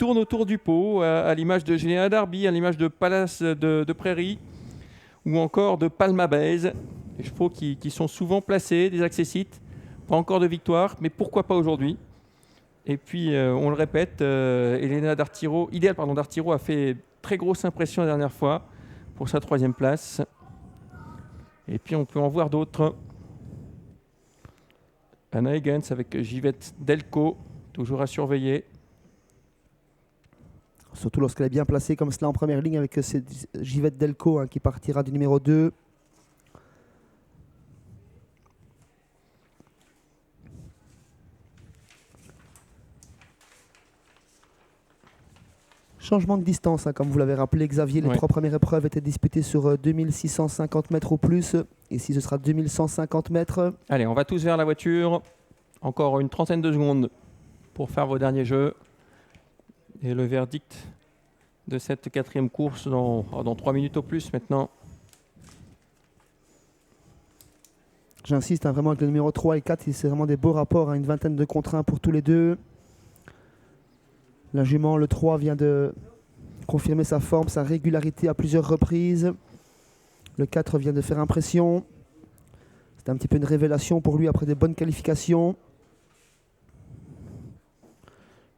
tournent autour du pot, à l'image de Géant Derby, à l'image de Palace de Prairie ou encore de Palma Bays. Des chevaux qui sont souvent placés, des accessites, pas encore de victoire, mais pourquoi pas aujourd'hui. Et puis, on le répète, Ideal d'Artiro a fait très grosse impression la dernière fois pour sa 3e place. Et puis, on peut en voir d'autres. Anna Higgins avec Givette Delco, toujours à surveiller. Surtout lorsqu'elle est bien placée comme cela en première ligne avec Givette Delco qui partira du numéro 2. Changement de distance, comme vous l'avez rappelé, Xavier. Les 3 premières épreuves étaient disputées sur 2650 mètres au plus. Ici, ce sera 2150 mètres. Allez, on va tous vers la voiture. Encore une trentaine de secondes pour faire vos derniers jeux. Et le verdict de cette 4e course dans 3 minutes au plus maintenant. J'insiste vraiment avec le numéro 3 et 4. C'est vraiment des beaux rapports. Une vingtaine de contre 1 pour tous les deux. La jument, le 3, vient de confirmer sa forme, sa régularité à plusieurs reprises. Le 4 vient de faire impression. C'est un petit peu une révélation pour lui après des bonnes qualifications.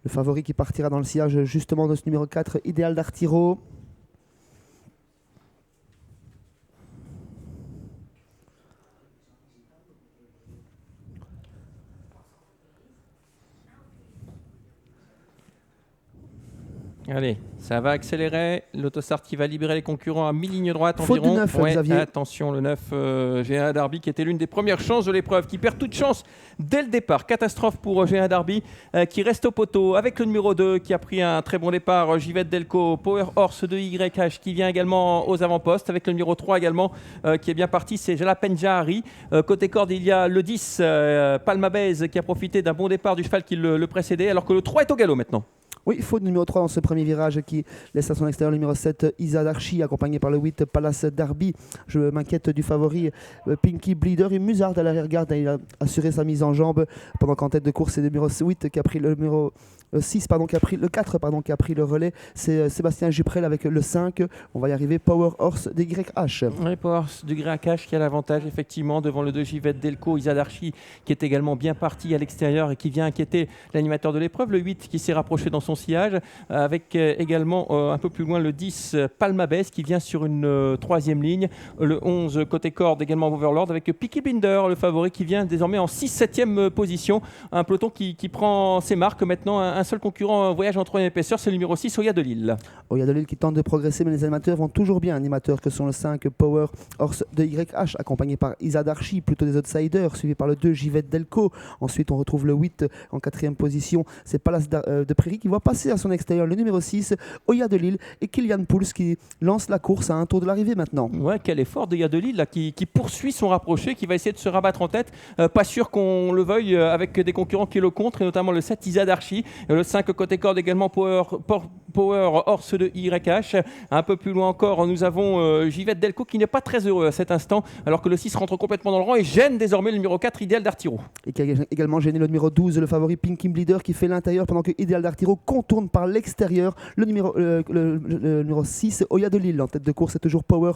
Le favori qui partira dans le sillage justement de ce numéro 4, Ideal d'Artiro. Allez, ça va accélérer. L'autostart qui va libérer les concurrents à mi-ligne droite Faute environ. de 9, Xavier. Attention, le 9, Géant Derby, qui était l'une des premières chances de l'épreuve, qui perd toute chance dès le départ. Catastrophe pour Géant Derby, qui reste au poteau avec le numéro 2, qui a pris un très bon départ. Givette Delco, Power Horse de YH, qui vient également aux avant-postes, avec le numéro 3 également, qui est bien parti. C'est Jalapen Jahari. Côté corde, il y a le 10, Palma Bays, qui a profité d'un bon départ du cheval qui le précédait, alors que le 3 est au galop maintenant. Oui, faute numéro 3 dans ce premier virage qui laisse à son extérieur le numéro 7, Isa Darchi, accompagné par le 8, Palace Derby. Je m'inquiète du favori Pinky Bleeder. Et Musard à l'arrière-garde, il a assuré sa mise en jambe pendant qu'en tête de course, c'est le numéro 8 qui a pris le numéro 6, qui a pris le 4, qui a pris le relais. C'est Sébastien Juprel avec le 5. On va y arriver, Power Horse de YH. Oui, Power Horse de YH qui a l'avantage effectivement devant le 2 Givette Delco, Isa Darchi qui est également bien parti à l'extérieur et qui vient inquiéter l'animateur de l'épreuve. Le 8 qui s'est rapproché dans son sillage, avec également un peu plus loin le 10 Palma Bays qui vient sur une 3e ligne, le 11 côté corde également Overlord avec Peaky Blinder, le favori qui vient désormais en 6-7e position, un peloton qui prend ses marques maintenant. Un seul concurrent voyage en 3e épaisseur, c'est le numéro 6 Oya de Lille. Oya de Lille qui tente de progresser, mais les animateurs vont toujours bien. Animateurs que sont le 5 Power Horse de YH, accompagné par Isa Darchi, plutôt des outsiders, suivi par le 2 Givette Delco. Ensuite on retrouve le 8 en 4e position, c'est Palace de Prairie qui voit passer à son extérieur le numéro 6, Oya de Lille, et Kylian Pouls qui lance la course à un tour de l'arrivée maintenant. Ouais, quel effort de Oya de Lille là, qui poursuit son rapproché, qui va essayer de se rabattre en tête. Pas sûr qu'on le veuille avec des concurrents qui le contre, et notamment le 7 Isa Darchi, le 5 côté corde également Power Horse de YH. Un peu plus loin encore, nous avons Givette Delco qui n'est pas très heureux à cet instant, alors que le 6 rentre complètement dans le rang et gêne désormais le numéro 4 Ideal d'Artiro. Et qui a également gêné le numéro 12, le favori Pinky Bleeder, qui fait l'intérieur pendant que Ideal d'Artiro contourne par l'extérieur le numéro 6, Oya de Lille. En tête de course, c'est toujours Power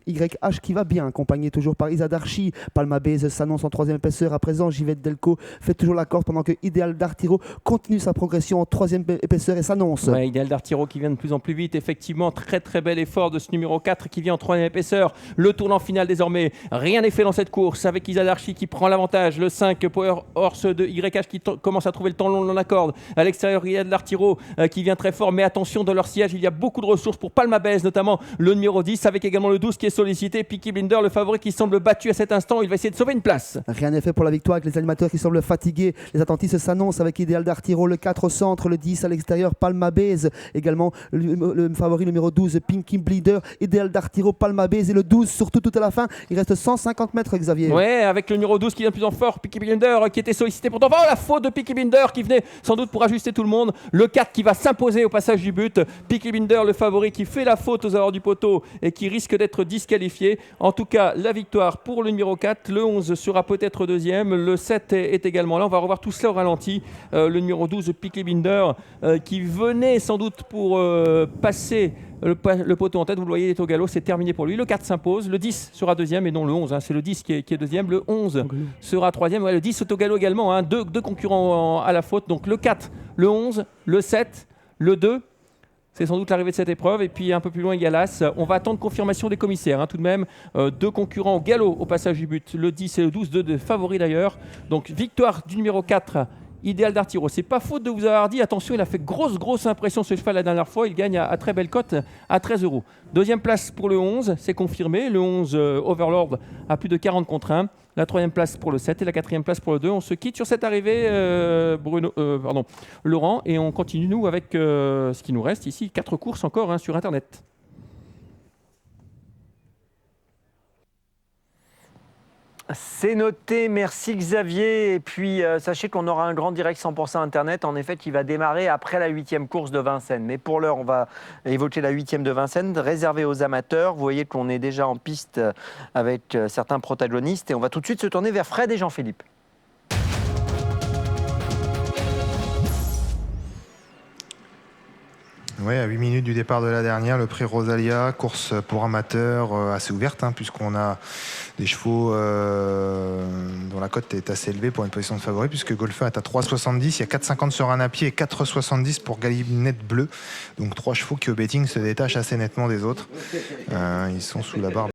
YH qui va bien, accompagné toujours par Isa Darchi. Palma Bays s'annonce en 3e épaisseur. À présent, Givette Delco fait toujours la corde pendant que Ideal d'Artiro continue sa progression en 3e épaisseur et s'annonce. Ouais, Ideal d'Artiro qui vient de plus en plus vite. Effectivement, très très bel effort de ce numéro 4 qui vient en 3e épaisseur. Le tournant final désormais. Rien n'est fait dans cette course avec Isa Darchi qui prend l'avantage. Le 5 Power Horse de YH qui commence à trouver le temps long de la corde. À l'extérieur, Ideal d'Artiro qui vient très fort. Mais attention, dans leur sillage, il y a beaucoup de ressources pour Palma Bays, notamment le numéro 10 avec également le 12 qui est sollicité. Peaky Blinder, le favori qui semble battu à cet instant. Il va essayer de sauver une place. Rien n'est fait pour la victoire avec les animateurs qui semblent fatigués. Les attentistes s'annoncent avec Ideal d'Artiro, le 4 au centre, le 10 à l'extérieur, Palma Bays. Également le favori numéro 12, Pinky Bleeder, Ideal d'Artiro, Palma Bays et le 12 surtout tout à la fin. Il reste 150 mètres, Xavier. Ouais, avec le numéro 12 qui vient de plus en fort, Peaky Blinder qui était sollicité pourtant. Oh, la faute de Peaky Blinder qui venait sans doute pour ajuster tout le monde. Le 4 qui va s'imposer au passage du but. Peaky Blinder, le favori qui fait la faute aux abords du poteau et qui risque d'être disqualifié disqualifiés. En tout cas, la victoire pour le numéro 4. Le 11 sera peut-être deuxième. Le 7 est également là. On va revoir tout cela au ralenti. Le numéro 12, Peaky Binder, qui venait sans doute pour passer le poteau en tête. Vous le voyez, il est au galop. C'est terminé pour lui. Le 4 s'impose. Le 10 sera deuxième et non le 11. C'est le 10 qui est deuxième. Le 11 sera troisième. Ouais, le 10 est au galop également. Deux concurrents à la faute. Donc le 4, le 11, le 7, le 2. C'est sans doute l'arrivée de cette épreuve. Et puis un peu plus loin, il y a l'As. On va attendre confirmation des commissaires. Tout de même, 2 concurrents au galop au passage du but. Le 10 et le 12, 2 de favoris d'ailleurs. Donc victoire du numéro 4, Idéal d'Artiro. C'est pas faute de vous avoir dit, attention, il a fait grosse impression ce cheval la dernière fois. Il gagne à très belle cote, à 13 €. Deuxième place pour le 11, c'est confirmé. Le 11, Overlord, à plus de 40 contre 1. La troisième place pour le 7 et la quatrième place pour le 2. On se quitte sur cette arrivée, Laurent, et on continue, nous, avec ce qui nous reste ici. 4 courses encore sur Internet. C'est noté, merci Xavier. Et puis sachez qu'on aura un grand direct 100% Internet, en effet, qui va démarrer après la 8e course de Vincennes. Mais pour l'heure, on va évoquer la 8e de Vincennes, réservée aux amateurs. Vous voyez qu'on est déjà en piste avec certains protagonistes. Et on va tout de suite se tourner vers Fred et Jean-Philippe. Oui, à 8 minutes du départ de la dernière, le prix Rosalia, course pour amateurs assez ouverte, puisqu'on a des chevaux dont la cote est assez élevée pour une position de favori, puisque Golfer est à 3,70, il y a 4,50 sur un à pied et 4,70 pour Gallinette Bleu. Donc 3 chevaux qui au betting se détachent assez nettement des autres. Ils sont sous la barre